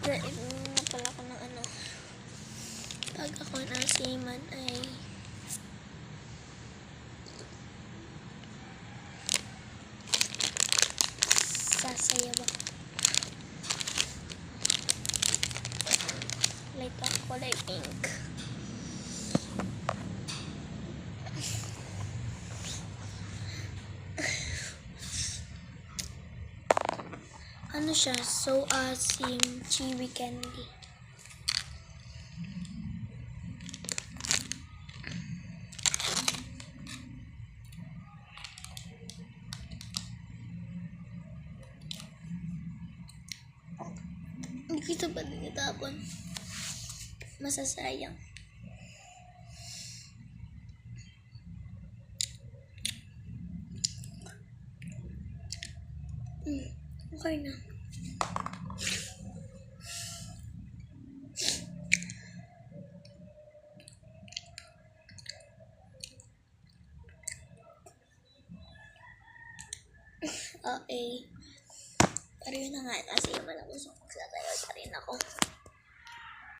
Nainom na pala ko ng ano. Pag ako nasiman ay sasayaw ako. Light ang kulay pink. Ano siya? So asim chewy candy. Dito ba tinitapon? Masasayang. Okay na. Okay. Pero yun na nga. Kasi naman ako. So, magsatayo pa rin ako.